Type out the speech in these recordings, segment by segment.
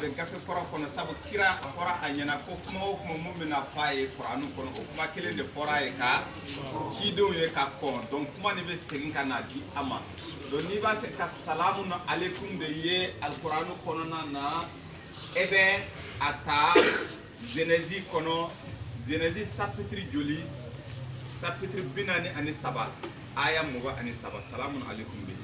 bɛ gafe kɔrɔ kɔnɔ sabu kira a fɔra a ɲɛna ko kuma o kuma mun bɛna fɔ a ye kuranu kɔnɔ o kuma kelen de fɔra a ye ka cidenw ye ka kɔn donc kuma nin bɛ segin ka na di a ma donc n'i b'a fɛ ka salamu aleikum de ye alikuranu kɔnɔna na e bɛ a ta Genèse kɔnɔ Genèse chapitre joli chapitre 43 aya 23 salamu aleikum de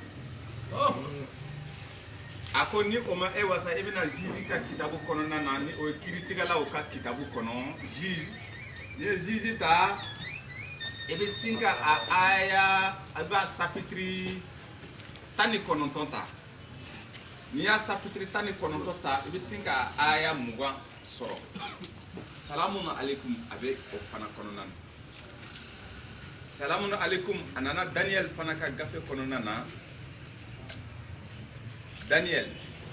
a ko ni o ma e wasa i bɛna juge ka kitabu kɔnɔna na ni o ye kiiritigɛlaw ka kitabu kɔnɔ juge ni ye juge ta i bɛ sin ka a aya a b'a chapitre 19 ta n'i y'a chapitre 19 ta i bɛ sin ka aya 20 sɔrɔ salamu aleikum a bɛ o fana kɔnɔna na salamu aleikum a nana Daniel fana ka gafe kɔnɔna na Daniel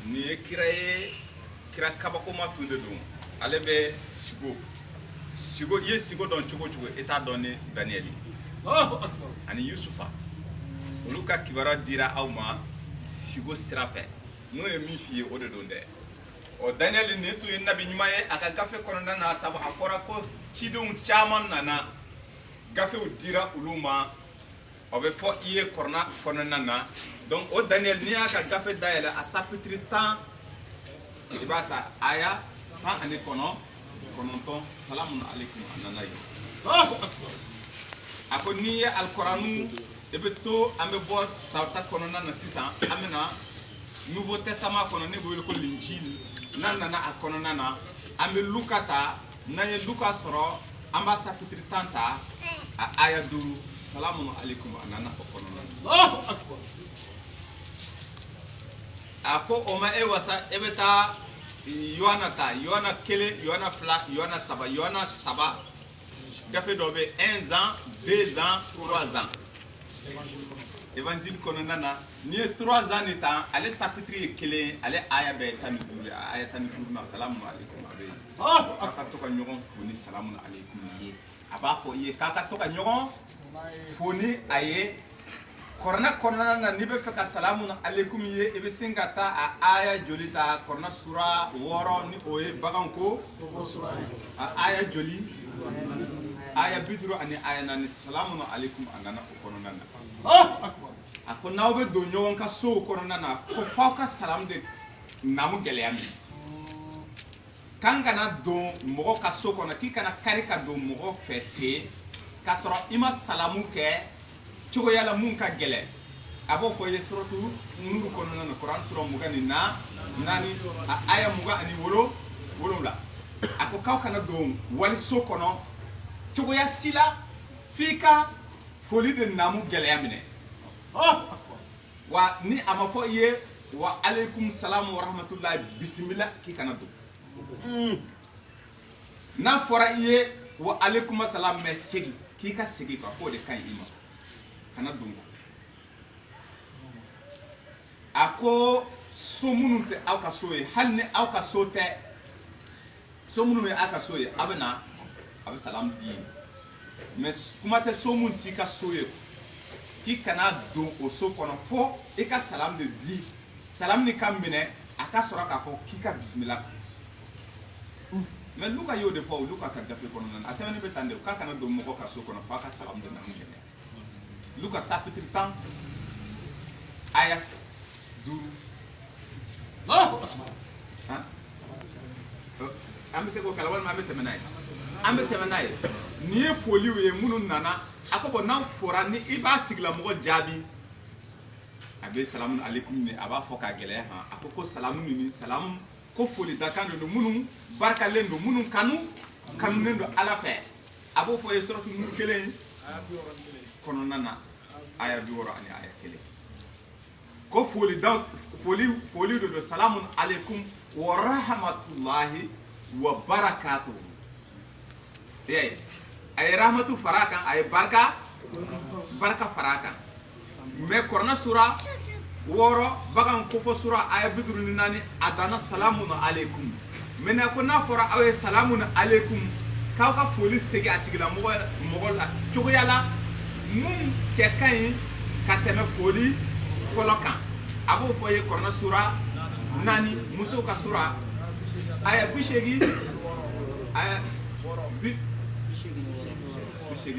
ni ye kira kabakoma tun de don ale bɛ sigo i ye sigo dɔn cogo cogo e t'a dɔn ni Daniel ani Yusufa olu ka kibaruya dira aw ma sigo sira fɛ n'o ye min f'i ye o de don dɛ ɔ Daniel nin tun ye nabi ɲuman ye a ka gafe kɔnɔna na sabu a fɔra ko cidenw caman nana gafew dira olu ma o bɛ fɔ i ye kɔnɔna na donc o Daniel n'i y'a ka gafe dayɛlɛ a chapitre 10 i b'a ta aya 19 salamu aleikum a nana ye a ko n'i ye alikoranu i bɛ to an bɛ bɔ tawrata kɔnɔna na sisan an bɛna nouveau testament kɔnɔ ne bɛ wele ko linjil n'an nana a kɔnɔna na an bɛ luka ta n'an ye luka sɔrɔ an b'a chapitre 10 ta a aya 5 salamu aleikum a nana o kɔnɔna na a ko o ma e wasa e bɛ taa Yohana ta Yohana 1 Yohana 2 Yohana 3 Yohana 3 gafe dɔ bɛ 1 ans 2 ans 3 ans évangile kɔnɔna na n'i ye 3 ans ni ta ale chapitre ye kelen ale aya bɛ 15 aya 15 na salamu aleikum a bɛ yen a ka to ka ɲɔgɔn fo ni salamu aleikum ye a b'a fɔ i ye k'a ka to ka ɲɔgɔn fo ni a ye kɔrɔna kɔnɔna na n'i bɛ fɛ ka salamu aleikum ye i bɛ sin ka taa a aya joli ta kɔrɔna sura 6 ni o ye baganko a aya joli aya 50 ani aya 4 salamu aleikum a nana o kɔnɔna na a ko n'aw bɛ don ɲɔgɔn ka sow kɔnɔna na ko f'aw ka salamu de naamu gɛlɛya min kan kana don mɔgɔ ka so kɔnɔ k'i kana kari ka don mɔgɔ fɛ ten k'a sɔrɔ i ma salamu kɛ cogoya la mun ka gɛlɛn a b'o fɔ i ye suratu nuru kɔnɔna na kuran sura 24 a aya 27 a ko k'aw kana don waliso kɔnɔ cogoya si la f'i ka foli de naamu gɛlɛya minɛ wa ni a ma fɔ i ye wa aleikum salam wa rahmatullahi bisimila k'i kana don n'a fɔra i ye wa aleikum salam mɛ segin k'i ka segin quoi k'o de ka ɲi i ma kana don a ko so minnu tɛ aw ka so ye hali ni aw ka so tɛ so minnu ye aw ka so ye a bɛ na a bɛ salam di ye mais kuma tɛ so minnu t'i ka so ye k'i kana don o so kɔnɔ fo i ka salam de di salam ni ka minɛ a ka sɔrɔ k'a fɔ k'i ka bisimila mais Luka y'o de fɔ o Luka ka gafe kɔnɔna na a sɛbɛnni bɛ tan de k'a kana don mɔgɔ ka so kɔnɔ f'a ka salam de naamu gɛlɛya Luka chapitre 10 aya 5 an bɛ se k'o kala walima an bɛ tɛmɛ n'a ye n'i ye foliw ye minnu nana a ko bon n'an fɔra ni i b'a tigilamɔgɔ jaabi a bɛ salamu aleikum a b'a fɔ k'a gɛlɛya a ko salamu ni salamu ko foli dakan de don minnu barikalen don minnu kanunen don Ala fɛ a b'o fɔ ye suratu nuru 1 kɔnɔna na aya 6 ani aya 1 ko foli de don salamu aleikum wa rahmatullahi wa barakatuhu yes a ye rahmatu fara kan a ye barika fara kan mais kɔrɔna sura 6 bagan kofɔ sura aya 54 a danna salamu aleikum mais ko n'a fɔra aw ye salamu aleikum k'aw ka foli segin a tigilamɔgɔ la cogoya la mun cɛ ka ɲi ka tɛmɛ foli fɔlɔ kan a b'o fɔ ye kɔrɔna sura 4 musow ka sura aya bishegi aya bishegi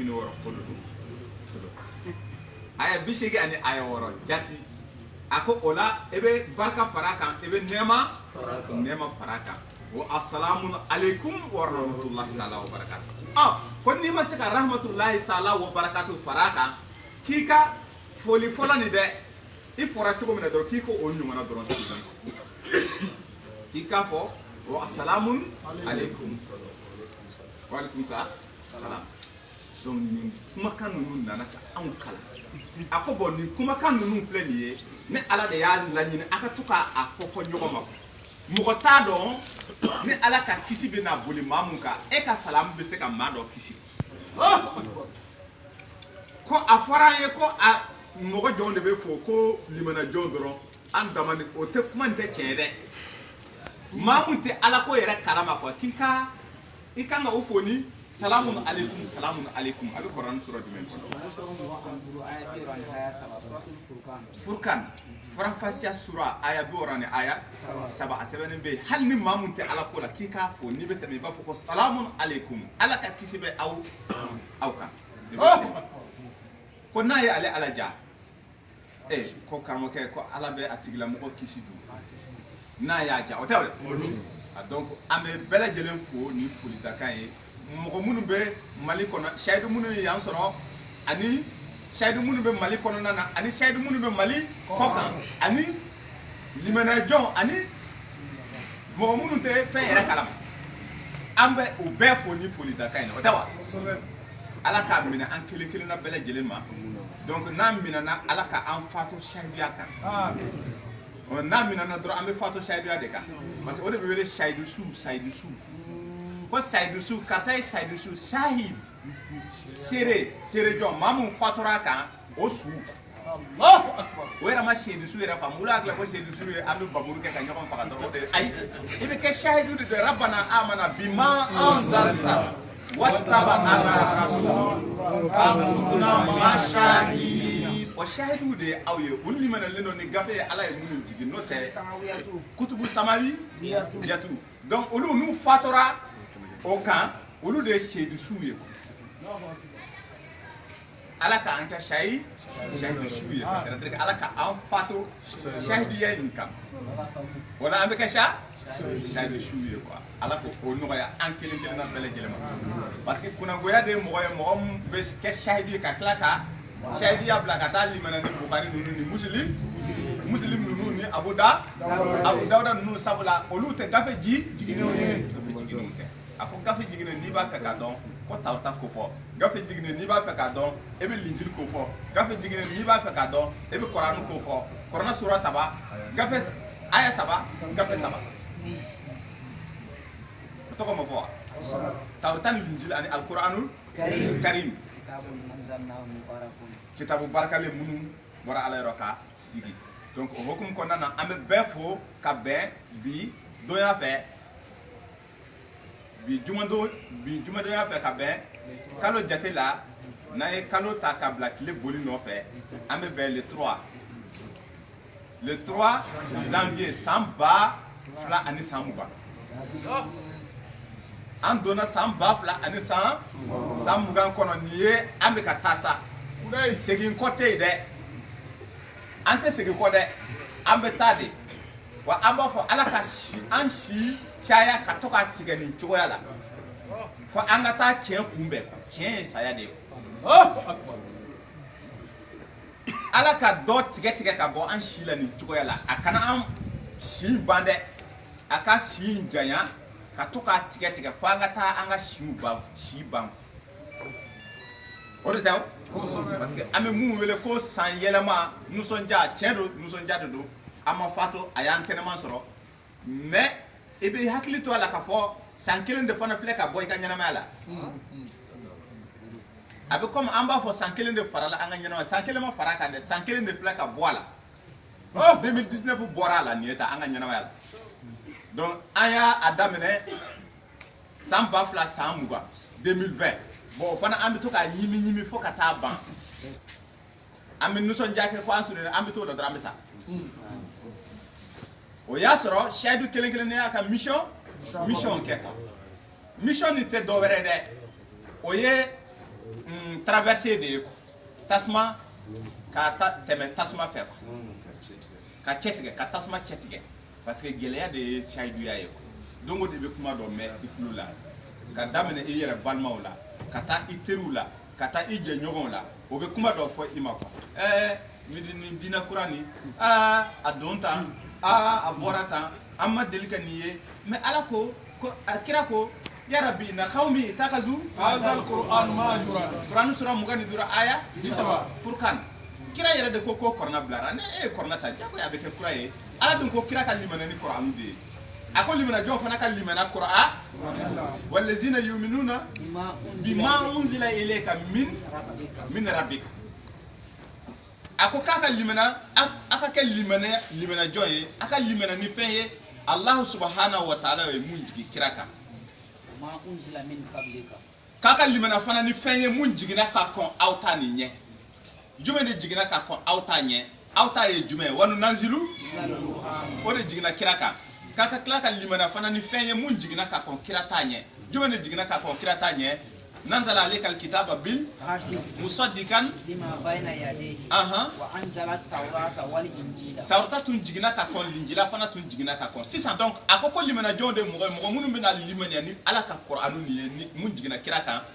ni woro ko do aya bishegi ani aya woro jati ako ola ebe barka faraka ebe nema faraka wa assalamu alaikum wa rahmatullahi ta'ala wa barakatuh kon ni ma se ka rahmatullahi ta'ala wa barakatuh faraka kika foli fola ni de i fora cogo mina doro kiko o nyumana doro sidan kika fo wa assalamu alaikum wa alaikum salam donc ni kuma kan nunu nana ka an kala akobo ni kuma kan nunu fle ni ne ala de ya la nyine aka tuka a fofo nyogoma mugo ta don ni ala ka kisi be na boli mamunka e ka salam be se ka mado kisi ko afara ye ko a mogo jonde be fo ko limana jondoro an damani o te kuma nte cede mamunte ala ko yere karama ko kika ikanga o foni salamun alaikum abi Quran surah même Furqan Faranfasiya surah aya bi orane aya saba asebene be hal ni mamunte ala ko la kika fo ni be tami ba fo ko salamun alaikum ala ka kisibe aw kan ko na ya ale ala ja ko karmo ke ko ala be atigla mo ko kisidu na ya ja o tawle donc ambe bela jelen fo ni polita kan mogo munu be mali kono shaidu munu yan soro ani shaidu munu be mali kono nana ani shaidu munu be mali kokan ani limana jon ani mogo munu te fe yere kalam ambe o be fo ni polita kan o tawa ala ka mina an kele na bela jelen ma donc na mina na ala ka an fato shaidu yakan on na mina na dro ambe fato shaidu ya de ka parce que o de be wele shaidu su ko saidu su kasai saidu su shahid sere jon mamun fatura kan o su Allahu akbar wera ma shaidu su era famula akla ko shaidu su ambe baburu ke kan nyokon fakato o de ay ibe ke shahidu de rabbana amana bima anzalta wattabana rasul famuna mashahidi o shahidu de awye ulli man leno ni gafe ala e munu jigi note kutubu samawi yatu donc olu nu fatura o kan olu de shaidu suye ko ala ka anka shahidu suye c'est-à-dire que ala ka an fato shahidu ya incam wala ambe ka shahidu suye ko ala ko o no ya an kelen na bele gelema parce que kuna goya de mo be ke shahidu ka klaka shahidu ya blaka ta limana ni bukhari nunu ni muslim nunu ni abu dawuda nunu sabula olu te gafe ji ako gafe jigine ni ba fe ka don ko tawta ko fo gafe jigine ni ba fe ka don e be linjil ko fo gafe jigine ni ba fe ka don e be Quran ko fo Quran sura saba gafe aya saba gafe saba to ko mo fo tawtan linjil ani alquranul karim kitabu barakale munu wara ala roka jigi donc o hokum ko nana ambe befo ka be bi do ya fe bi jumado ya fe ka be kalo jate la na e kalo ta ka black le boli no fe ambe be le 3 janvier samba fla ani samuba an dona samba fla ani samuga kono niye ambe ka tasa segin kote de ante segin kote ambe tade wa amba fo ala ka an shi chaya katoka tigani choya la fo angata chien kumbe chien saya de ala ka do tige ka bo an shila ni choya la akana am shi bande aka shi janya katoka tige fo angata anga shi bam ode taw parce que ame mu wele ko san yelema nous son ja chien do ama fato ayan kenema soro mais ebe hakili to ala ka fo sankelen de fana fleka boy ka nyana mala abe comme amba fo sankelen de farala anga nyana sankelen ma faraka de sankelen de fleka boala 2019 bora la nieta anga nyana mala donc aya adamene samba fla samuba 2020 bon fana ambi to ka nyimi fo ka ta ban ambi nuson jake ko ansure ambi to do drambe sa o yasro shaidu kelen ne aka mission mission kɛ quoi mission ni tɛ dɔ wɛrɛ dɛ o ye traverser de ye quoi tasuma ka tɛmɛ tasuma fɛ quoi ka cɛ tigɛ ka tasuma cɛ tigɛ parce que gɛlɛya de ye sayiduya ye quoi donc o de bɛ kuma dɔ mɛn i tulo la ka daminɛ i yɛrɛ balimaw la ka taa i teriw la ka taa i jɛɲɔgɔnw la o bɛ kuma dɔ fɔ i ma quoi nin diinɛ kura nin a don tan a bɔra tan an ma deli ka nin ye mais ala ko a kira ko ya rabbi na qawmi itakazu hazal qur'an majura qur'an sura mugan ni dura aya bisaba furqan kira yɛrɛ de ko korona bilara ne korona ta jago ya bɛ kɛ kura ye ala dun ko kira ka limana ni qur'an de ye a ko limana jɔn fana ka limana qur'an wallazina yu'minuna bima unzila ilayka min rabbika a ko k'a ka limana a ka kɛ limana jɔn ye a ka limana ni fɛn ye Allah subhanahu wa ta'ala ye mun jigi kira kan k'a ka limana fana ni fɛn ye mun jigina ka kɔn aw ta ni ɲɛ jumɛn de jigina ka kɔn aw ta ɲɛ aw ta ye jumɛn wa nunanzilu o de jigina kira kan k'a ka tila ka limana fana ni fɛn ye mun jigina ka kɔn kira ta ɲɛ jumɛn de jigina ka kɔn kira ta ɲɛ نزل عليك الكتاب مصدقا لما بين يديه وأنزل التوراة والإنجيل توراة تنجينا كون الإنجيل فانا تنجينا كون سيسا دونك أكو لمن جون de مغو منو بنا لمن يعني على القرآن ني من جينا كراتا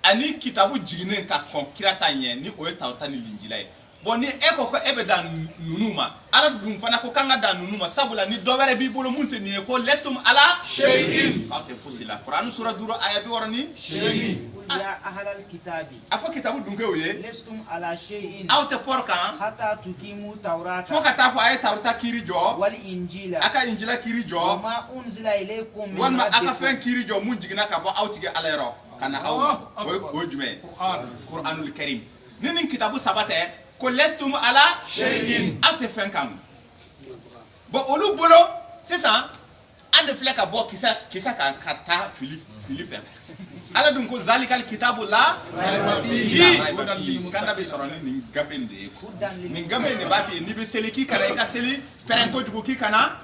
أني كتابو جينا كون كراتا ni o Tawrata ni l'Injila bon ni eko ko ebe da nunuma ala dum fana ko kanga da nunuma sabula ni do were bi bolo munte ni ko lestum ala shay'in ka te fusila Qur'an sura duro aya bi warani shay'in ya ahlal kitabi afo kitabu dunke oye lestum ala shay'in aw te porka hatta tukimu tawrata fo ka ta fo ay Tawrata kiri jo wal injila aka injila kiri jo ma unzila ilaykum min wal ma aka fen kiri jo mun jigina ka bo aw tige ala ro kana aw o jume Qur'anul Karim ninin kitabu sabate ko lestum ala shay'in aw te fen kam bo olu bolo sisan ande fleka bo kisa ka kata Philippe ala dun ko zalikal kitabu la raiba fihi kanda be soroni ni gabende ko ni gabende ba fi ni be seliki kana ka seli peren ko jugo ki kana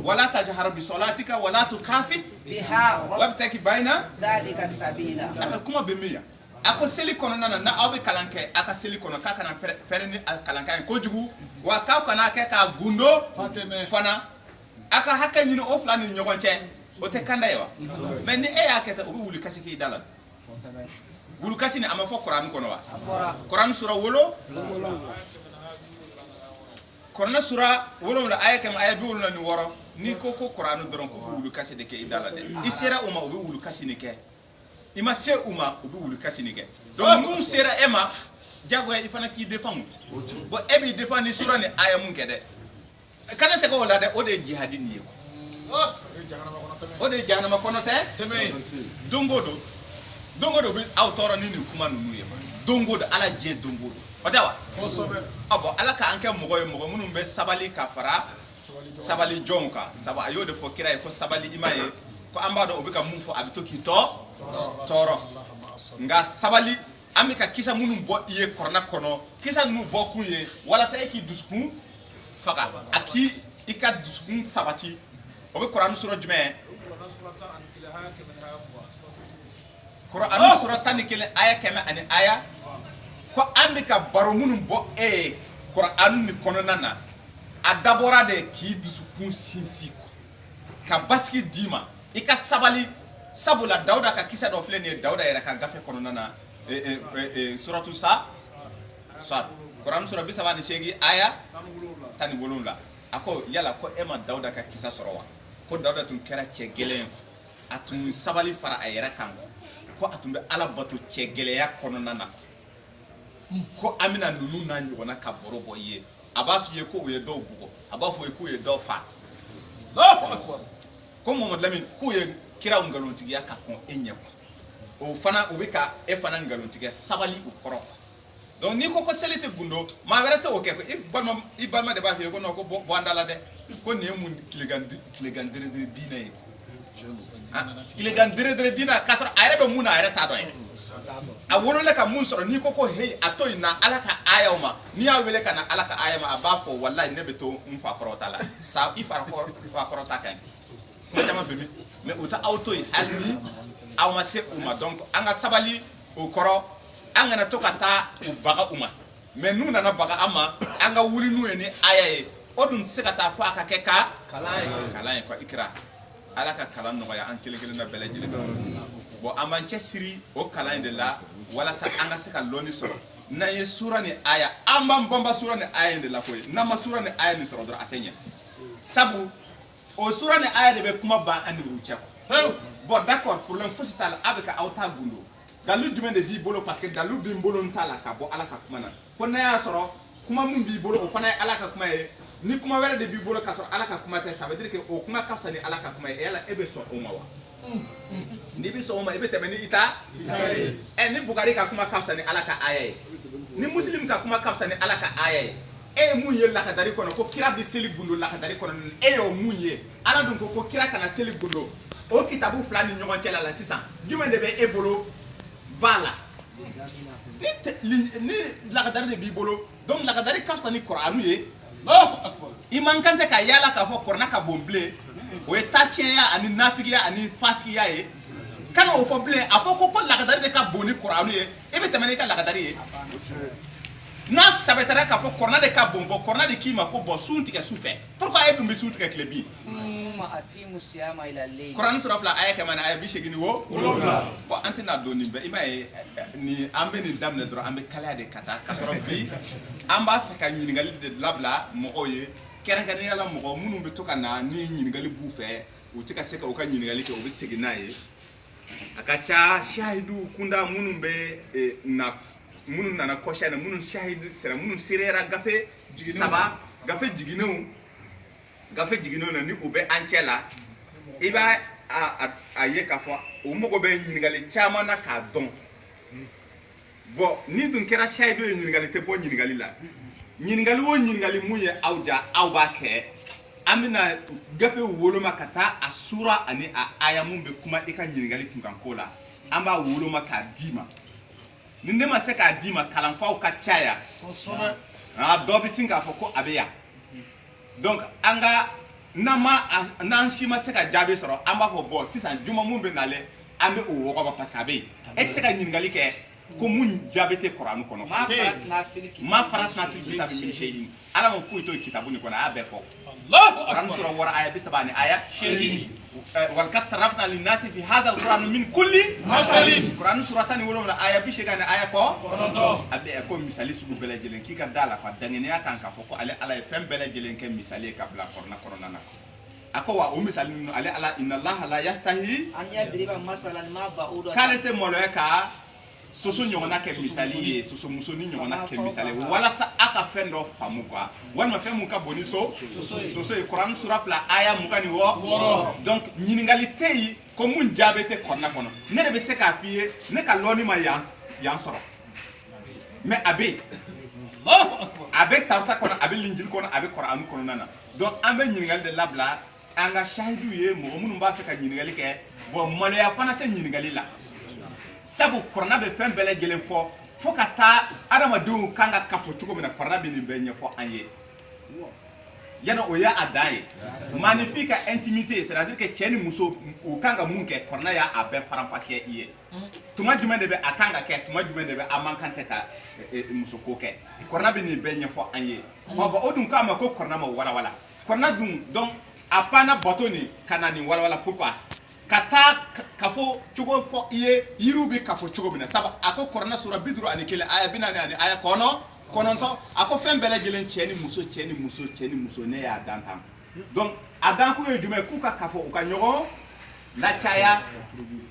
wala tajhar bi salatika wala tukafit biha wabtaki baina zalika sabila kuma be miya ako seli kono nana na aw be kalanke aka seli kono ka kana pereni kalanka ko jugu wa ka kana ke ka gundo fana aka hakka ni o flani nyogon che o te kanda yawa mais ni e ya keta o wuli kasi ki dalal wulu kasi ni ama fo Qur'an kono wa Qur'an sura wolo Qur'an sura wolo la aya kam aya bi wolo ni woro ni ko Qur'an doron ko wulu kasi de ke dalal de isera o ma o wulu kasi ni ke ima se uma o wulu kasi ni ke donc mun sera ema jago ya ifana ki defend bo e bi defend ni sura ni aya mun ke de kana se ko la de o de jihadi ni ko o de jahanama kono te dongodo bi autora ni kuma nunu ye dongodo ala je dongodo o dawa abo ala ka anke mogo munun be sabali ka fara sabali jonka saba ayo de fo kira ko sabali imaye ko ambado obi ka mun fo abito ki toro nga sabali amika kisa munun bo iye korna kono kisa nu bo kunye wala sai ki duskun faka aki ika duskun sabati obe Qur'an sura jume Qur'an sura tan kele aya keme ani aya ko ambika baro munum bo Qur'an ni kono nana adabora de ki dusukun sinsi ka baski dima ika sabali sabula Dauda ka kisa do fleni Dauda era ka gafe kono nana suratu sa Qur'an sura bisaba ni shegi aya tan wolonla ako yala ko ema Dauda ka kisa sorowa ko Dauda tun kera cɛ gɛlɛn atun sabali fara a yɛrɛ kan ko atun bɛ ala bato cɛ gɛlɛya kɔnɔna na ko amina nunu n'a ɲɔgɔnna ka baro bɔ i ye a b'a f'i ye ko o ye dɔw bugɔ a b'a fɔ ye k'u ye dɔw fa ko Mamadu Lamini k'u ye kira ngalontigiya ka kɔn e ɲɛ o fana o bɛ ka e fana ngalontigiya sabali o kɔrɔ donc ni ko seli tɛ gundo maa wɛrɛ tɛ o kɛ i balima de b'a f'i ye ko non ko bɔ an da la dɛ ko nin ye mun tilegan dere diinɛ ye tilegan dere diinɛ k'a sɔrɔ a yɛrɛ bɛ mun na a yɛrɛ t'a dɔn ye a wolola ka mun sɔrɔ n'i ko hey a to yen na ala ka ayaw ma n'i y'a wele ka na ala ka aya ma a b'a fɔ wallahi ne bɛ to n fa kɔrɔta la sa i fa kɔrɔta ka ɲi kuma bebe mais uta auto yi halni aw ma se uma donc anga sabali o koro anga na to kata u baga uma mais nous nana baga ama anga wuli nu ni ayaye odun se kata fa ka keka kala ko ikra ala ka kala no ya an kele na bele jili bo amanche siri o kala de la wala sa anga se ka loni soro na ye sura ni aya amba mbamba sura ni aya de la koy na ma sura ni aya ni soro dra atenya sabu o sura ni aya de be kuma ba andi wu cheko bon d'accord problème fo sitala abeka auta gundo dalu dumen de bi bolo parce que dalu bi bolo ntala ka bo ala ka kuma na ko na ya soro kuma mun bi bolo o fana ala ka kuma e ni kuma wala de bi bolo ka soro ala ka kuma te ça veut dire que o kuma ka sani ala ka kuma e ala ebe so o mawa ni bi so o ma ebe te meni ita ni bugari ka kuma ka sani ala ka aya ni muslim ka kuma ka sani ala ka aya mun ye la ka dari kono ko kira bi seli gundo la ka dari kono yo mun ye ala dun ko kira kana seli gundo o kitabu flani ñogon ci la sisan jumen de be e bolo bala ni la ka dari de bi bolo donc la ka dari ka sani qur'anu ye iman kante ka yala ka fo korna ka bomble o e tachien ya ani nafiki ya ani fasiki ya ye kana o fo ble afo ko la ka dari de ka boni qur'anu ye e be tamane ka la ka dari ye na sabetara ka fo korna de ka bombo korna de kima ko bo sunti ke sufe pourquoi e dum be sunti ke klebi ma atimu siyama ila layl Quran sura fla aya kama aya bi shegini wo bo antina do ni be imaye ni ambe ni damne dro ambe kala de kata kasoro bi amba fa ka nyini ngali de labla mo oye kera ka ni yala mo munu be to kana ni nyini ngali bu fe o tika seka o ka nyini ngali ke o be segina ye akacha shahidu kunda munu be na munu nana kosha na munu shahidu sera munu sirera gafe saba gafe jigino na ni ube anchela iba a ye ka fo o mogo be nyingali chama na ka don bo ni dun kera shahidu nyingali te bo nyingali la nyingali wo nyingali muye awja awba ke amina gafe wolo makata asura ani a aya mumbe kuma ika nyingali kunkan kola amba wolo maka dima ninde ma se ka dima kalanfa ka chaya dobi singa fo ko abeya donc anga nama nansi ma se ka jabe soro amba fo bo sisan juma mun be nale ambe o wo ba parce que abe et se ka nyingali ke ko mun jabe te qur'an kono ma farat na fil kitab min shay'in ala mo fuito kitabu ni kono abe fo Allahu akbar sura wara aya bi sabani aya wal kat sarafna lin nasi fi hadha al qur'an min kulli masalin qur'an suratani wala aya bi shegane aya ko abe ko misali sugu bele jelen ki ka dala fa dangene ya kan ka fo ko ale ala fem bele jelen ke misali ka bla korona na ako wa o misali no ale ala inna allaha la yastahi an yadriba masalan ma ba'udu kalete moloeka soso nyona ke misali ye soso musoni nyona ke misali wala sa aka fendo famu kwa wala ma femu ka boni soso e Quran sura fla aya mugani wo donc nyiningalite yi ko mun jabete konna kono ne de be se ka fiye ne ka loni ma yan soro mais abe avec tarta kono abe linjil kono abe Quran kono nana donc ambe nyinigal de labla anga shahidu ye mo mun ba fe ka nyinigali ke bo malo ya fana te nyinigali la sabu korna be fen bele jelen fo kata adama du kanga kafo chugo bina korna be ni benye fo anye yana oya adaye magnifique intimité c'est-à-dire que cheni muso o kanga munke korna ya abe faramfashe iye tuma jume de be akanga ke tuma jume de be amankante ka muso ko ke korna be ni benye fo anye ba odun kama ko korna ma wala korna dun donc apana batoni kanani wala pourquoi kata kafo chugo fo iye yirubi kafo chugo bina saba ako korona sura bidru ani kele aya binani ani aya kononto ako fembele jelen cheni muso ne ya dantam donc adan ko jume ku ka kafo ka nyogo la chaya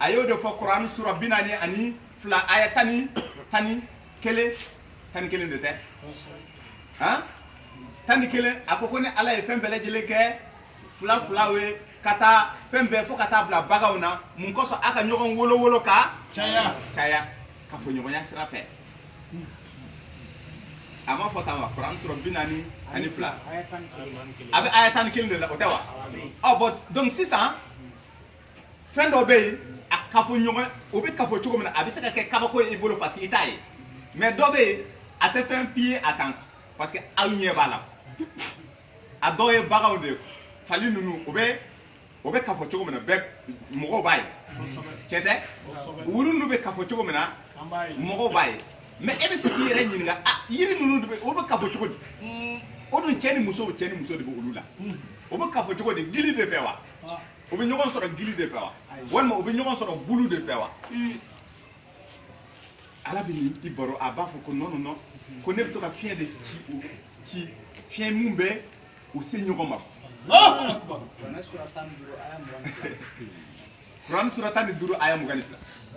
ayo de fo Quran sura binani ani fla aya tani kele de te tani kele ako ko ne ala e fembele jelen ke fla we kata fembe fo kata bla bagauna mun ko so aka nyogon wolo ka chaya ka fo nyogon ya sira fe ama fo tama Quran sura binani ani fla abe ayatan kilinde la otawa but donc 600 fendo be aka fo nyogon obi ka fo chugo mina abi saka ke kaba ko e bolo parce que itaye mais dobe ate fem pied atan parce que awnye bala adoye bagawde fali nunu obe o bɛ kafo cogo min na bɛɛ mɔgɔw b'a ye cɛ tɛ wulu ninnu bɛ kafo cogo min na mɔgɔw b'a ye mais e bɛ se k'i yɛrɛ ɲininka yiri ninnu o bɛ kafo cogo di o dun cɛ ni muso de bɛ olu la o bɛ kafo cogo di gili de fɛ wa o bɛ ɲɔgɔn sɔrɔ gili de fɛ wa walima o bɛ ɲɔgɔn sɔrɔ bulu de fɛ wa ala bɛ nin i baro a b'a fɔ ko non non non ko ne bɛ to ka fiɲɛ de ci fiɲɛ mun bɛ u se ɲɔgɔn ma Quran sura 12 aya 22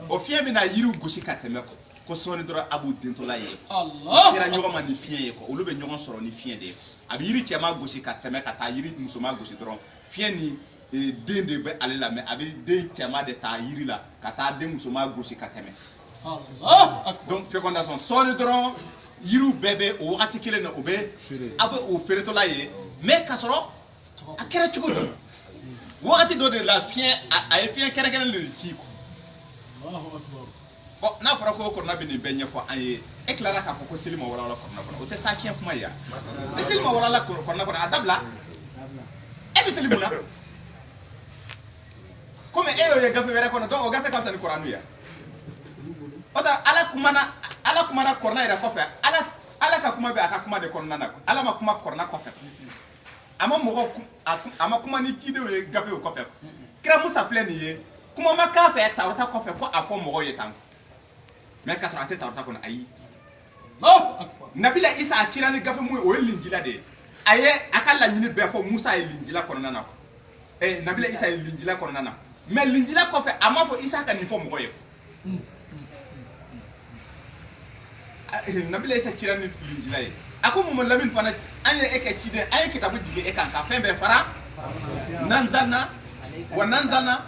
o fiɲɛ bɛ na yiriw gosi ka tɛmɛ ko sɔɔni dɔrɔn a b'u dentɔla ye sera ɲɔgɔn ma ni fiɲɛ ye olu bɛ ɲɔgɔn sɔrɔ ni fiɲɛ de ye a bɛ yiri cɛma gosi ka tɛmɛ ka taa yiri musoman gosi dɔrɔn fiɲɛ ni den de bɛ ale la mais a bɛ den cɛma de ta yiri la ka taa den musoman gosi ka tɛmɛ donc fécondation sɔɔni dɔrɔn yiriw bɛɛ bɛ o wagati kelen na o bɛ a bɛ o feeretɔla ye mais ka sɔrɔ a kɛra cogo di wagati dɔ de la fiɲɛ a ye fiɲɛ kɛrɛnkɛrɛn de ci bon n'a fɔra ko kɔrɔna bɛ nin bɛɛ ɲɛfɔ an ye e tilara k'a fɔ ko seli ma walawala kɔrɔna kɔnɔ o tɛ taa tiɲɛ kuma ye yan ni seli ma walawala kɔrɔna kɔnɔ a dabila e bɛ seli mun na komi e y'o ye gafe wɛrɛ kɔnɔ donc o gafe ka fisa ni kuranɛ ye o tɛ ala kumana kɔrɔna yɛrɛ kɔfɛ ala ka kuma bɛ a ka kuma de kɔnɔna na ala ma kuma kɔrɔna kɔfɛ a ma kuma ni cidenw ye gafew kɔfɛ kira musa filɛ nin ye kuma ma k'a fɛ tawrata kɔfɛ fo a fɔ mɔgɔw ye tan mais ka sɔrɔ a tɛ tawrata kɔnɔ ayi nabila isa a cira ni gafe mun ye o ye linjila de ye a ye a ka laɲini bɛɛ fɔ musa ye linjila kɔnɔna na nabila isa ye linjila kɔnɔna na mais linjila kɔfɛ a ma fɔ isa ka nin fɔ mɔgɔ ye nabila isa cira ni linjila ye a ko mun lamini fana an ye e kɛ ciden an ye kitabu jigin e kan ka fɛn bɛɛ fara nanzalna wa nanzalna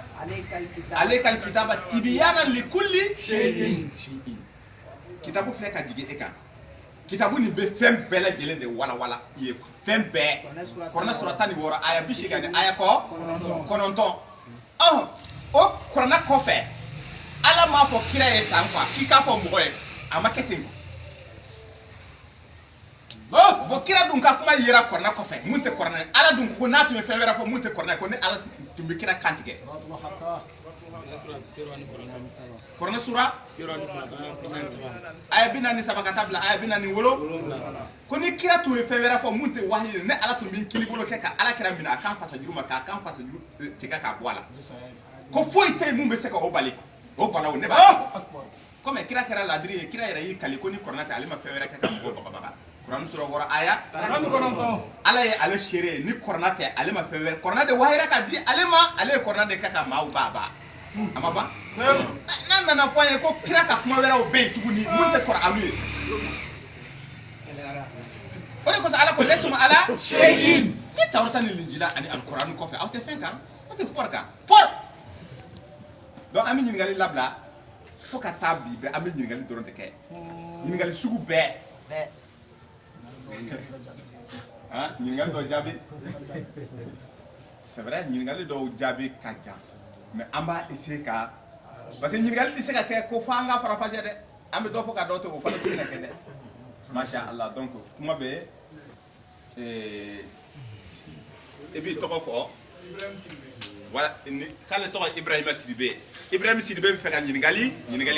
alayka alkitaba tibyana likulli shay'in kitabu filɛ ka jigin e kan kitabu nin bɛ fɛn bɛɛ lajɛlen de walawala i ye fɛn bɛɛ kuranɛ sura 16 aya 80 ani aya 9 o kuranɛ kɔfɛ ala m'a fɔ kira ye tan quoi k'i k'a fɔ mɔgɔ ye a ma kɛ ten bon kira dun ka kuma yera kuranɛ kɔfɛ mun tɛ kuranɛ ala dun ko n'a tun ye fɛn wɛrɛ fɔ mun tɛ kuranɛ ko ni ala tun bɛ kira kantigɛ kuranɛ sura aya 47 ka taa bila aya 47 ko ni kira tun ye fɛn wɛrɛ fɔ mun tɛ wahayi ye ne ala tun bɛ kini bolo kɛ ka ala kira minɛ a kan fasa juru ma k'a kan fasa tigɛ k'a bɔ a la ko foyi tɛ yen mun bɛ se ka o bali o bana o ne b'a komi kira kɛra ladiri ye kira yɛrɛ y'i kali ko ni kuranɛ tɛ ale ma fɛn wɛrɛ kɛ ka mɔgɔw bagabaga kuranɛ sura 6 aya 19 ala ye ale seere ni kuranɛ tɛ ale ma fɛn wɛrɛ kuranɛ de wahira ka di ale ma ale ye kuranɛ de kɛ ka maaw baba a ma ban n'a nana fɔ an ye ko kira ka kuma wɛrɛw bɛ yen tuguni mun tɛ kuranɛ ye o de kosɔn ala ko lesuma ala shay'in ni tawrata ni linjila ani alkuranɛ kɔfɛ aw tɛ fɛn kan aw tɛ fɔri kan fɔri donc an bɛ ɲininkali labila fo ka taa bi bɛɛ an bɛ ɲininkali dɔrɔn de kɛ ɲininkali sugu bɛɛ ɲininkali dɔw jaabi c'est vrai ɲininkali dɔw jaabi ka jan mais an b'a essayer ka parce que ɲininkali tɛ se ka kɛ ko fo an ka farafasiya dɛ an bɛ dɔ fɔ ka dɔ to o fana tɛ se ka kɛ dɛ masha Allah donc kuma bɛ e b'i tɔgɔ fɔ voilà k'ale tɔgɔ Ibrahima Sidibe Ibrahima Sidibe bɛ fɛ ka ɲininkali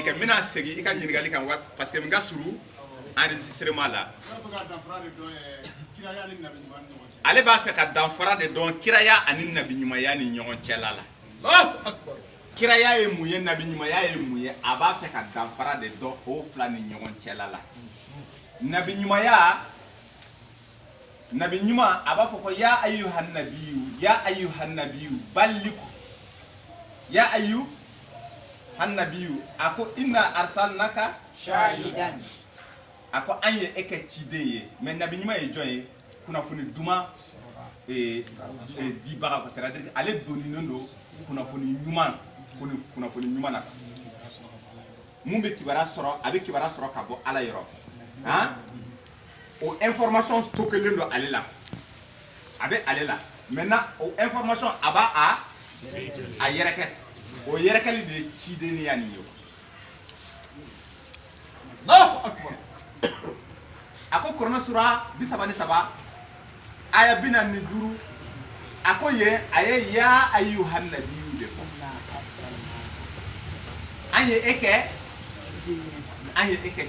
kɛ n bɛna segin i ka ɲininkali kan parce que n ka surun enregistrement la ale b'a fɛ ka danfara de dɔn kiraya ani nabiɲumanya ni ɲɔgɔn cɛla la kiraya ye mun ye nabiɲumanya ye mun ye a b'a fɛ ka danfara de dɔn o fila ni ɲɔgɔn cɛla la nabi ɲuman a b'a fɔ ko ya ayyuhan nabiyyu balliku ya ayyuhan nabiyyu a ko inna arsalnaka shahidan a ko an ye e kɛ ciden ye mais nabi ɲuman ye jɔn ye kunnafoni duman dibaga ko c'est-à-dire ale donninen don kunnafoni ɲuman na mun bɛ kibaruya sɔrɔ a bɛ kibaruya sɔrɔ ka bɔ ala yɔrɔ o information stockelen don ale la a bɛ ale la maintenant o information a b'a a yɛrɛkɛ o yɛrɛkɛli de ye cidenya nin ye a ko kuranɛ sura 33 aya 45 ako ye aye ya ayyuhan nabiyyu de fo anye eke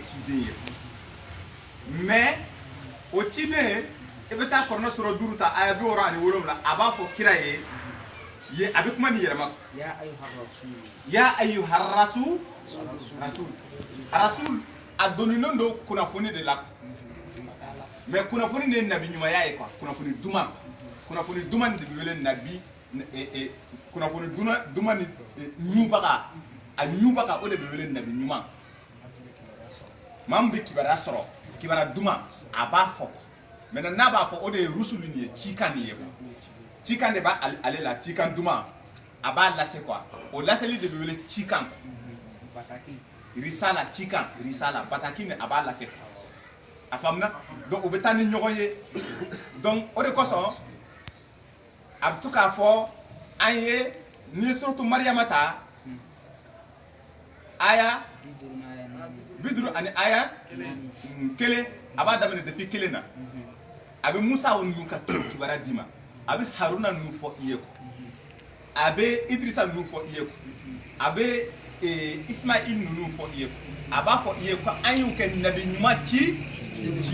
chide mais o chide e beta korno soro duruta aya bi wora ni wolom la aba fo kira ye abi kuma ni yerema ya ayyuhar rasul rasul adoni nondo kuna foni de la mais kuna foni ne nabi nyuma yae quoi kuna foni duma de wele nabi kuna foni duma ni nyubaka a nyubaka o de wele nabi nyuma mambe kibara soro kibara duma aba fo maintenant na ba fo o de rusulu ni chikan ye chikan de ba ale la chikan duma aba la c'est quoi o la c'est de wele chikan bataki risala chikan risala bataki ne aba la c'est afamna donc obetani nyogoye donc o de koso ab tuka fo aye ni surtout maryamata aya bidru ani aya kele aba damene depuis kele na abe musa wonu ka tubara dima abe haruna nu fo iyeko abe idrisa nu fo iyeko abe ismail nu fo iyeko aba fo iyeko anyu ken nabi nyuma ci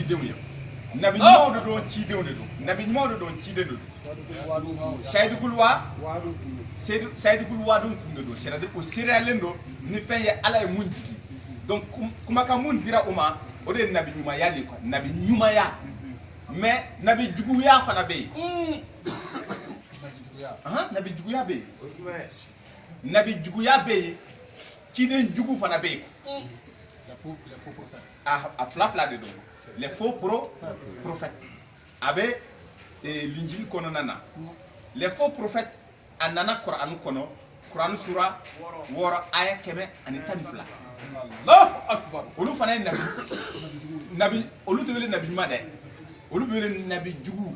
dewu nabi nyuma do ci dewu do nabi nyuma do ci dewu shaydu kulwa shaydu kulwa do tundo do shaydu ko siralendo ni feye ala e munjiki donc kuma ka mun dira uma o de nabi nyuma ya de ko nabi nyuma ya mais nabi jugu ya fana be nabi jugu ya be nabi jugu ya be ci den jugu fana be les faux prophètes a flafla de do les faux prophètes avec l'injil kono nana les faux prophètes anana Qur'an kono Qur'an sura wora aya keme ani tanfla Allahu akbar olu fana nabi olu de nabi nyuma de olu be nabi jugu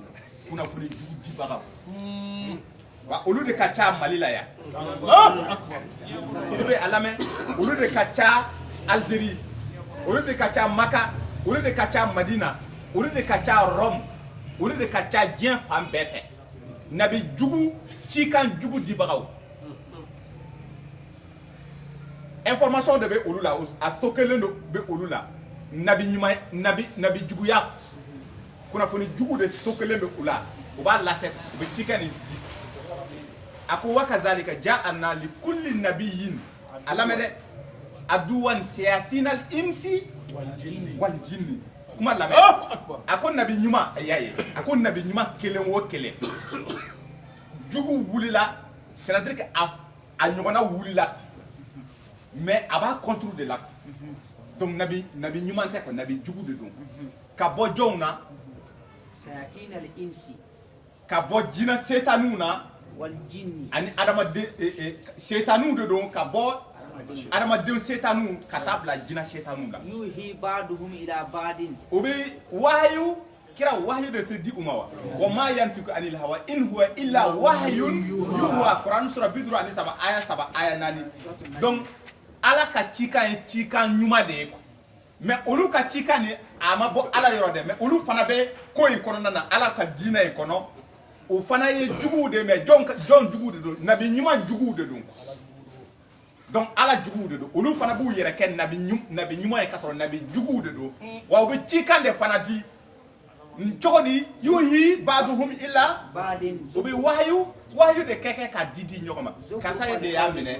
kuna funi jugu di baga wa olu de kacha malila ya Allahu akbar sibe alame olu de kacha Algérie olu de kacha Maka olu de kacha Madina olu de kacha Rome olu de kacha dien fam befe nabi jugu ci kan jugu di baga information de be olu la a stocker le be olu la nabi nyuma nabi jugu ya kuna foni jugu de stocker le be ula o ba la set be ci kan di ako wakazalika ja'alna li kulli nabiyyin alamede aduwan sayatinal insi wal jinni kuma lamede ako nabi nyuma ayaye ako nabi nyuma kelen wo kelen jugu wulila c'est-à-dire que a nyona wulila mais aba contrôle de la donc nabi nyuma te ko nabi jugu de don ka bo jonna sayatinal insi ka bo jina setanu na wal jinni ani adama de setanu de don ka bo adama de setanu ka tabla jina setanu la yuhi ba'duhum ila ba'din obi wahyu kira wahyu de te di umawa wa ma yantiku anil hawa in huwa illa wahyun yuha Quran sura bidru ani saba aya nani donc ala ka chika nyuma de ko mais olu ka chika ni ama bo ala yoro de mais olu fana be ko in kono na ala ka dina in kono o fana ye jugu de mais jon jugu de do nabi nyuma jugu de do donc ala jugu de do olu fana bu yere ken nabi nyuma e kasoro nabi jugu de do wa be chika de fana di chogodi yuhi ba'duhum illa ba'din obi wahyu de keke ka didi nyokoma karsa de ya mene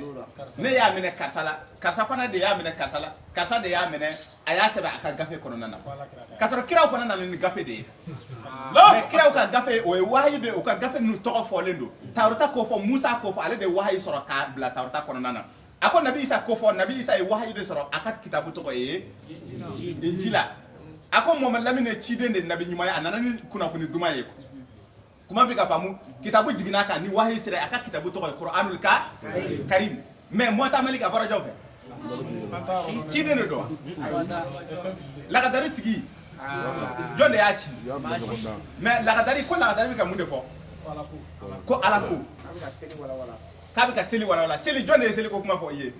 ne ya mene karsa fana de ya mene karsa de ya mene aya sebe aka gafe kono nana kasoro kiraw fana nana ni gafe de mais kiraw ka gafe o wahyu de o ka gafe nu to fo lendo tawrata ko fo Musa ko fo ale de wahyu soro ka bla tawrata kono nana ako nabi Isa ko fo nabi Isa e wahyu de soro aka kitabu to ko injila ako mo lamine chide de nabi nyuma ya anana ni kuna funi duma yeko kuma bi ka famu kitabu jigina ka ni wahi sira aka kitabu to Qur'anul Karim mais mo ta malika bara jawfe chide ne do la ka dari tigi jonde ya chi mais la ka dari ko la ka dari ka munde fo ko ala ko k'a bɛ ka seli wala seli jɔn de ye seli ko kuma fɔ i ye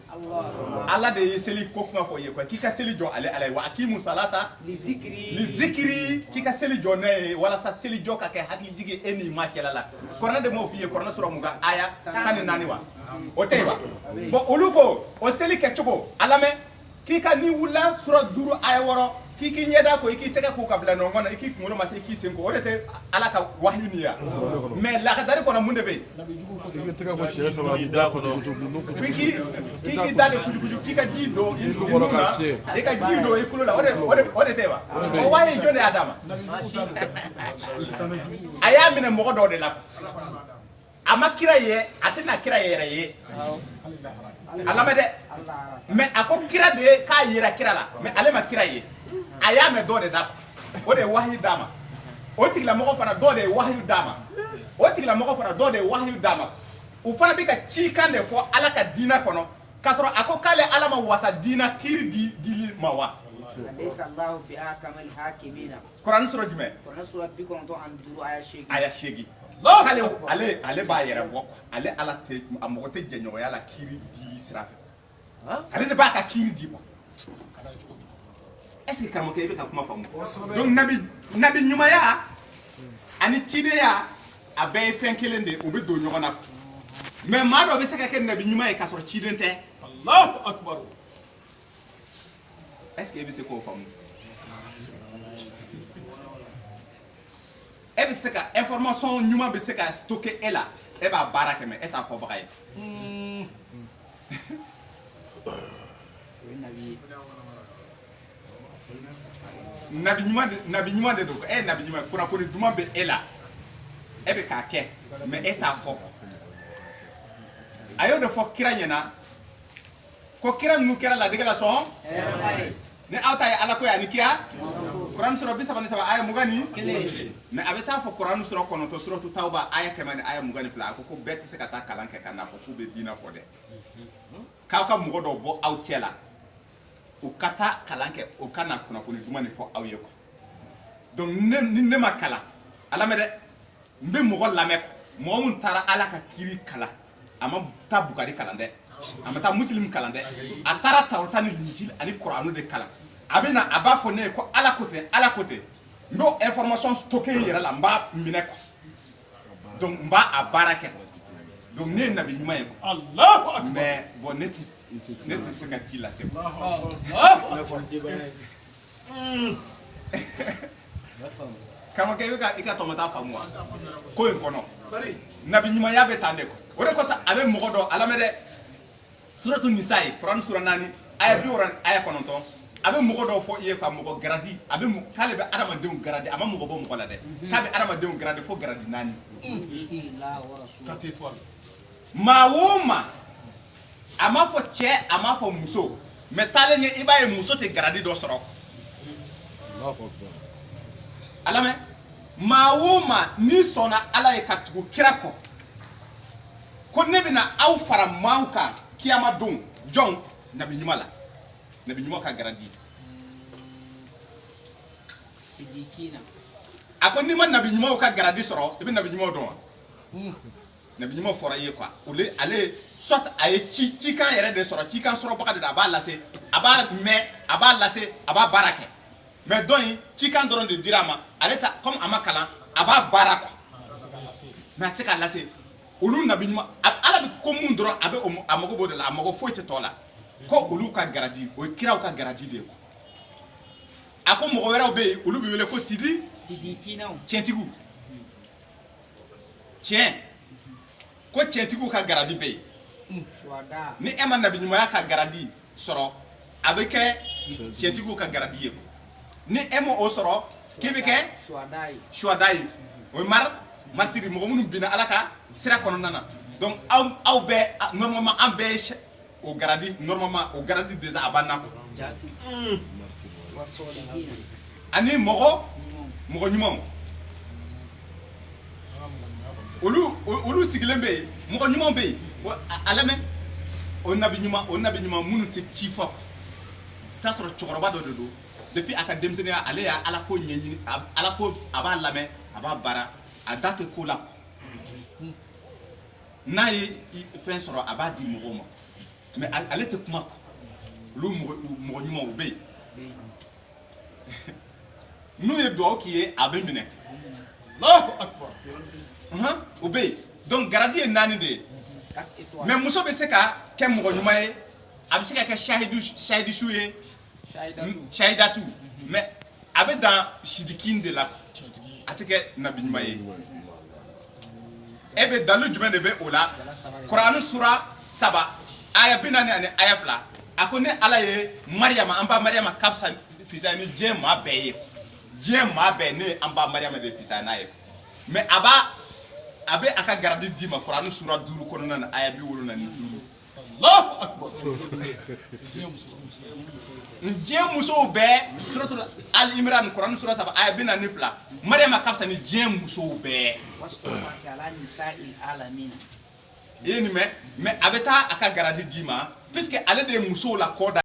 ala de ye seli ko kuma fɔ i ye quoi k'i ka seli jɔ ale ye wa aqimu salata li zikiri k'i ka seli jɔ ne ye walasa seli jɔ ka kɛ hakilijigi e n'i ma cɛla la kuranɛ de m'o f'i ye kuranɛ sura mun kan aya 14 wa o tɛ yen wa bon olu ko o seli kɛcogo a lamɛn k'i ka ni wulila sura 5 aya 6 k'i k'i ɲɛda ko i k'i tɛgɛ ko ka bila ɲɔgɔn na i k'i kunkolo ma se i k'i sen ko o de tɛ ala ka wahyu nin ya mais lakadari kɔnɔ mun de bɛ yen k'i da de kujukuju k'i ka ji don i nun na i ka ji don i kulo la o de tɛ wa o wahyu jɔn de y'a d'a ma a y'a minɛ mɔgɔ dɔw de la a ma kira ye a tɛna kira yɛrɛ ye a lamɛn dɛ mais a ko kira de ye k'a yera kira la mais ale ma kira ye a y'a mɛn dɔ de da o de ye wahyu d'a ma o tigilamɔgɔ fana dɔ de ye wahyu d'a ma o tigilamɔgɔ fana dɔ de ye wahyu d'a ma u fana bɛ ka cikan de fɔ ala ka diinɛ kɔnɔ k'a sɔrɔ a ko k'ale ala ma wasa diinɛ kiiri dili ma wa kuranɛ sura jumɛn aya 8 ale b'a yɛrɛ bɔ ale ala tɛ a mɔgɔ tɛ jɛɲɔgɔnya la kiiri dili sira fɛ ale de b'a ka kiiri di ma est-ce que karamɔgɔkɛ i bɛ ka kuma faamu donc nabi ɲumanya ani cidenya a bɛɛ ye fɛn kelen de u bɛ don ɲɔgɔn na mais maa dɔ bɛ se ka kɛ nabi ɲuman ye k'a sɔrɔ ciden tɛ Allahu akbar est-ce que e bɛ se k'o faamu e bɛ se ka information ɲuman bɛ se ka stocker e la e b'a baara kɛ mais e t'a fɔbaga ye nabi ɲuman de don e nabi ɲuman kunnafoni duman bɛ e la e bɛ k'a kɛ mais e t'a fɔ a y'o de fɔ kira ɲɛna ko kira ninnu kɛra ladigɛ la sɔn ni aw ta ye ala ko ye ani kiya kuranɛ sura 33 aya 21 mais a bɛ taa fɔ kuranɛ sura 9 suratu tawba aya 100 ni aya 22 a ko bɛɛ tɛ se ka taa kalan kɛ ka n'a fɔ k'u bɛ diinɛ fɔ dɛ k'aw ka mɔgɔ dɔw bɔ aw cɛ la u ka taa kalan kɛ u ka na kunnafoni duman de fɔ aw ye quoi donc ni ne ma kalan a lamɛn dɛ n bɛ mɔgɔ lamɛn mɔgɔ min taara ala ka kiiri kalan a ma taa bugari kalan dɛ a ma taa muslim kalan dɛ a taara tawrata ni linjil ani kuranu de kalan a bɛ na a b'a fɔ ne ye ko ala ko tɛ ala ko tɛ n b'o information stocké n yɛrɛ la n b'a minɛ quoi donc n b'a a baara kɛ donc ne ye nabi ɲuman ye quoi mais bon ne tɛ se ka ci lase karamɔgɔkɛ i ka tɔmɔta faamu wa ko in kɔnɔ nabi ɲumanya bɛ tan de quoi o de kosɔn a bɛ mɔgɔ dɔ a lamɛn dɛ suratu nisa ye kuranɛ sura 4 aya 70 aya 9 a bɛ mɔgɔ dɔw fɔ i ye ka mɔgɔ garadi k'ale bɛ adamadenw garadi a ma mɔgɔ bɔ mɔgɔ la dɛ k'a bɛ adamadenw garadi fo garadi 4 maa o maa a m'a fɔ cɛ a m'a fɔ muso mais taalen ɲɛ i b'a ye muso tɛ garadi dɔ sɔrɔ a lamɛn maa o maa n'i sɔnna ala ye ka tugu kira kɔ ko ne bɛna aw fara maaw kan kiyama don jɔn nabi ɲuman la nabi ɲuman ka garadi a ko n'i ma nabi ɲumanw ka garadi sɔrɔ i bɛ nabi ɲumanw dɔn wa nabi ɲuman fɔra i ye quoi ale soit a ye cikan yɛrɛ de sɔrɔ cikan sɔrɔbaga de don a b'a lase a b'a mɛn a b'a lase a b'a baara kɛ mais dɔn in cikan dɔrɔn de dira a ma ale ta comme a ma kalan a b'a baara quoi mais a tɛ se k'a lase olu nabi ɲuman ala bɛ ko mun dɔrɔn a mago b'o de la a mago foyi tɛ tɔ la ko olu ka garadi o ye kiraw ka garadi de ye quoi a ko mɔgɔ wɛrɛw bɛ yen olu bɛ wele ko tiɲɛtigiw tiɲɛ ko tiɲɛtigiw ka garadi bɛ yen ni e ma nabi ɲumanya ka garadi sɔrɔ a bɛ kɛ tiɲɛtigiw ka garadi ye ni e ma o sɔrɔ k'i bɛ kɛ suhada ye o ye martiri mɔgɔ minnu binna ala ka sira kɔnɔna na donc aw bɛɛ normalement an bɛɛ ye o garadi normalement o garadi déjà a b'an na ani mɔgɔ ɲumanw olu sigilen bɛ yen mɔgɔ ɲumanw bɛ yen a lamɛn o nabi ɲuman minnu tɛ ci fɔ t'a sɔrɔ cɛkɔrɔba dɔ de don depuis a ka denmisɛnninya ale y'a ala ko ɲɛɲini ala ko a b'a lamɛn a b'a baara a da tɛ ko la n'a ye fɛn sɔrɔ a b'a di mɔgɔw ma mais ale tɛ kuma olu mɔgɔ ɲumanw bɛ yen n'u ye dugawu k'i ye a bɛ minɛ Allahu Akbar o bɛ yen donc garadi ye 4 de ye mais muso bɛ se ka kɛ mɔgɔ ɲuman ye a bɛ se ka kɛ shahidisu ye shahidatu mais a bɛ dan sidikin de la a tɛ kɛ nabi ɲuman ye e bɛ dalu jumɛn de bɛ o la Kurani sura 3 aya 40 ani aya 2 a ko ne Ala ye Mariyama an ba Mariyama kafisa fisaya ni diɲɛ maa bɛɛ ye diɲɛ maa bɛɛ ne an ba Mariyama de fisaya n'a ye mais a bɛ a ka garadi d'i ma Kurani sura 5 kɔnɔna na aya 75 Allahu Akbar diɲɛ musow bɛɛ suratul Al Imran Kurani sura 3 aya 42 Mariyama kafisa ni diɲɛ musow bɛɛ mais a bɛ taa a ka garadi d'i ma puisque ale de ye musow la kɔ da